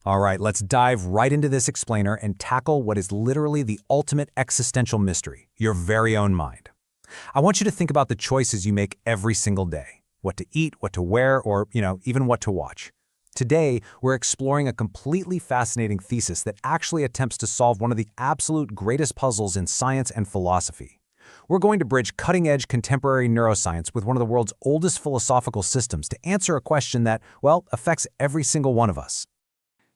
All right, let's dive right into this explainer and tackle what is literally the ultimate existential mystery, your very own mind. I want you to think about the choices you make every single day. What to eat, what to wear, or, even what to watch. Today, we're exploring a completely fascinating thesis that actually attempts to solve one of the absolute greatest puzzles in science and philosophy. We're going to bridge cutting-edge contemporary neuroscience with one of the world's oldest philosophical systems to answer a question that, affects every single one of us.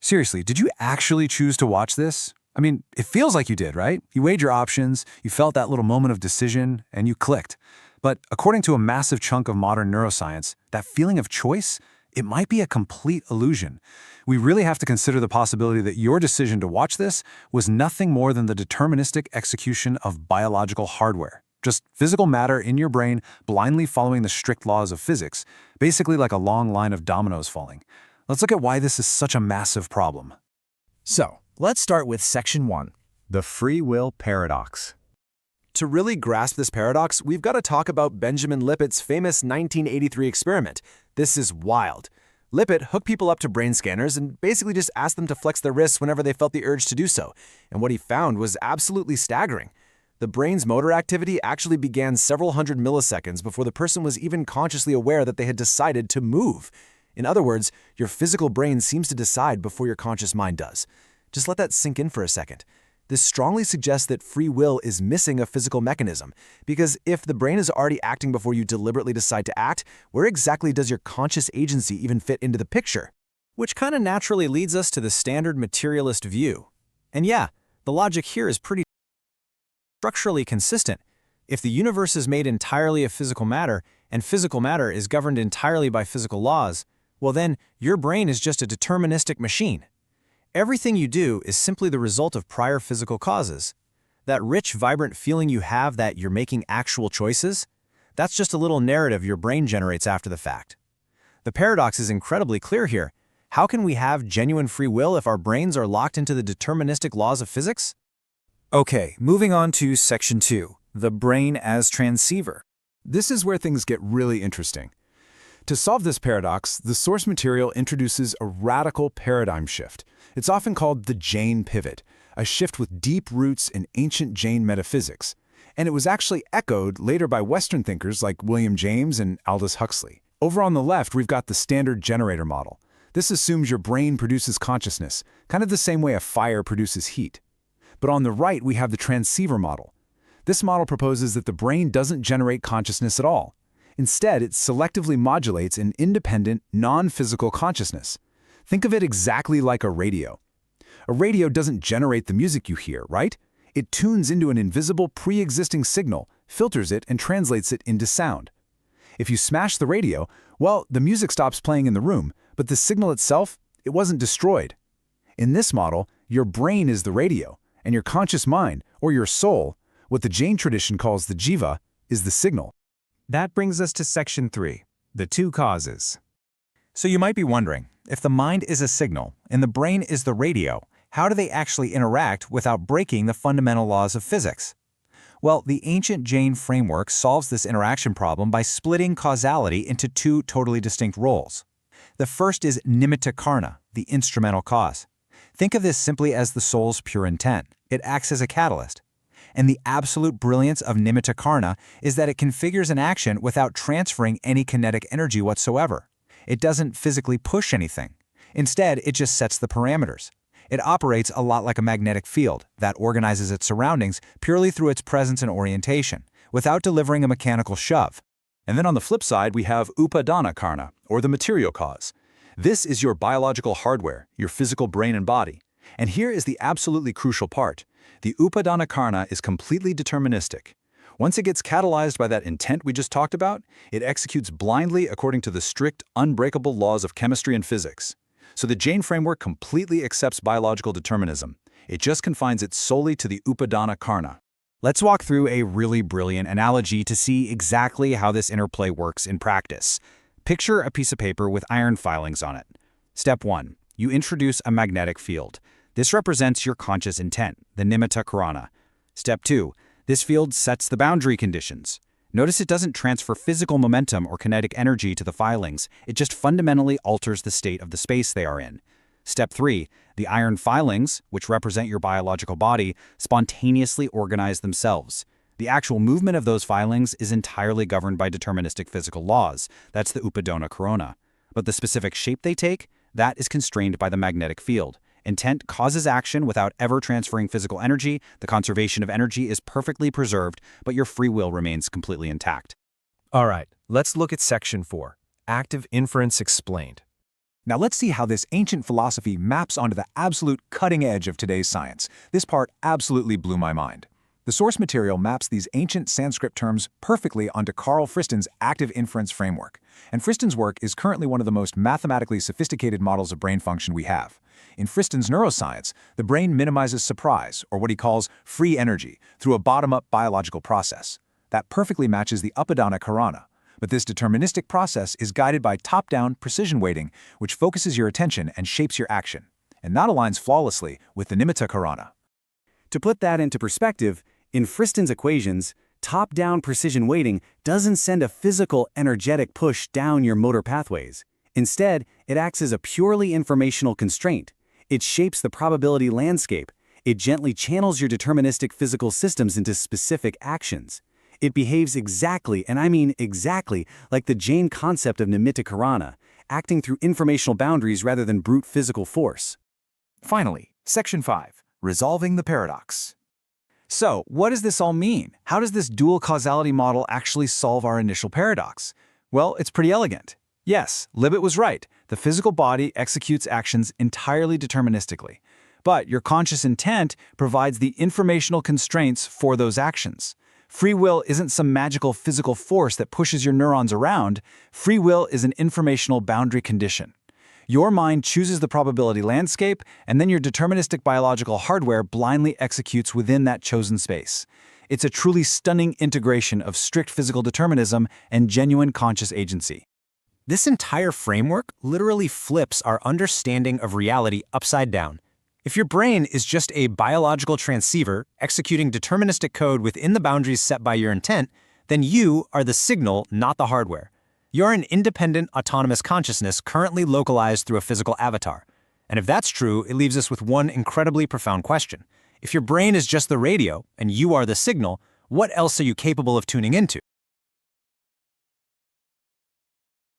Seriously, did you actually choose to watch this? I mean, it feels like you did, right? You weighed your options, you felt that little moment of decision, and you clicked. But according to a massive chunk of modern neuroscience, that feeling of choice, it might be a complete illusion. We really have to consider the possibility that your decision to watch this was nothing more than the deterministic execution of biological hardware. Just physical matter in your brain blindly following the strict laws of physics, basically like a long line of dominoes falling. Let's look at why this is such a massive problem. So, let's start with Section 1, the free will paradox. To really grasp this paradox, we've got to talk about Benjamin Libet's famous 1983 experiment. This is wild. Libet hooked people up to brain scanners and basically just asked them to flex their wrists whenever they felt the urge to do so. And what he found was absolutely staggering. The brain's motor activity actually began several hundred milliseconds before the person was even consciously aware that they had decided to move. In other words, your physical brain seems to decide before your conscious mind does. Just let that sink in for a second. This strongly suggests that free will is missing a physical mechanism, because if the brain is already acting before you deliberately decide to act, where exactly does your conscious agency even fit into the picture? Which kind of naturally leads us to the standard materialist view. And yeah, the logic here is pretty structurally consistent. If the universe is made entirely of physical matter, and physical matter is governed entirely by physical laws, well then, your brain is just a deterministic machine. Everything you do is simply the result of prior physical causes. That rich, vibrant feeling you have that you're making actual choices, that's just a little narrative your brain generates after the fact. The paradox is incredibly clear here. How can we have genuine free will if our brains are locked into the deterministic laws of physics? Okay, moving on to Section 2, the brain as transceiver. This is where things get really interesting. To solve this paradox, the source material introduces a radical paradigm shift. It's often called the Jain pivot, a shift with deep roots in ancient Jain metaphysics. And it was actually echoed later by Western thinkers like William James and Aldous Huxley. Over on the left, we've got the standard generator model. This assumes your brain produces consciousness, kind of the same way a fire produces heat. But on the right, we have the transceiver model. This model proposes that the brain doesn't generate consciousness at all. Instead, it selectively modulates an independent, non-physical consciousness. Think of it exactly like a radio. A radio doesn't generate the music you hear, right? It tunes into an invisible, pre-existing signal, filters it, and translates it into sound. If you smash the radio, well, the music stops playing in the room, but the signal itself, it wasn't destroyed. In this model, your brain is the radio, and your conscious mind, or your soul, what the Jain tradition calls the jiva, is the signal. That brings us to Section 3, the two causes. So you might be wondering, if the mind is a signal and the brain is the radio, how do they actually interact without breaking the fundamental laws of physics? Well, the ancient Jain framework solves this interaction problem by splitting causality into two totally distinct roles. The first is Nimittikarana, the instrumental cause. Think of this simply as the soul's pure intent. It acts as a catalyst. And the absolute brilliance of Nimittikarana is that it configures an action without transferring any kinetic energy whatsoever. It doesn't physically push anything. Instead, it just sets the parameters. It operates a lot like a magnetic field that organizes its surroundings purely through its presence and orientation, without delivering a mechanical shove. And then on the flip side, we have Upadana karna, or the material cause. This is your biological hardware, your physical brain and body. And here is the absolutely crucial part. The Upadana karna is completely deterministic. Once it gets catalyzed by that intent we just talked about, it executes blindly according to the strict, unbreakable laws of chemistry and physics. So the Jain framework completely accepts biological determinism. It just confines it solely to the Upadana karna. Let's walk through a really brilliant analogy to see exactly how this interplay works in practice. Picture a piece of paper with iron filings on it. Step 1. You introduce a magnetic field. This represents your conscious intent, the Nimittikarana. Step 2. This field sets the boundary conditions. Notice it doesn't transfer physical momentum or kinetic energy to the filings. It just fundamentally alters the state of the space they are in. Step 3. The iron filings, which represent your biological body, spontaneously organize themselves. The actual movement of those filings is entirely governed by deterministic physical laws. That's the Upadana. But the specific shape they take, that is constrained by the magnetic field. Intent causes action without ever transferring physical energy. The conservation of energy is perfectly preserved, but your free will remains completely intact. All right, let's look at Section 4, Active Inference Explained. Now let's see how this ancient philosophy maps onto the absolute cutting edge of today's science. This part absolutely blew my mind. The source material maps these ancient Sanskrit terms perfectly onto Carl Friston's active inference framework. And Friston's work is currently one of the most mathematically sophisticated models of brain function we have. In Friston's Neuroscience, the brain minimizes surprise, or what he calls free energy, through a bottom-up biological process. That perfectly matches the Upadana. But this deterministic process is guided by top-down precision weighting, which focuses your attention and shapes your action. And that aligns flawlessly with the Nimittikarana. To put that into perspective, in Friston's equations, top-down precision weighting doesn't send a physical, energetic push down your motor pathways. Instead, it acts as a purely informational constraint. It shapes the probability landscape. It gently channels your deterministic physical systems into specific actions. It behaves exactly, and I mean exactly, like the Jain concept of Nimittikarana, acting through informational boundaries rather than brute physical force. Finally, Section 5, Resolving the Paradox. So, what does this all mean? How does this dual causality model actually solve our initial paradox? Well, it's pretty elegant. Yes, Libet was right. The physical body executes actions entirely deterministically. But your conscious intent provides the informational constraints for those actions. Free will isn't some magical physical force that pushes your neurons around. Free will is an informational boundary condition. Your mind chooses the probability landscape, and then your deterministic biological hardware blindly executes within that chosen space. It's a truly stunning integration of strict physical determinism and genuine conscious agency. This entire framework literally flips our understanding of reality upside down. If your brain is just a biological transceiver executing deterministic code within the boundaries set by your intent, then you are the signal, not the hardware. You're an independent, autonomous consciousness currently localized through a physical avatar. And if that's true, it leaves us with one incredibly profound question. If your brain is just the radio and you are the signal, what else are you capable of tuning into?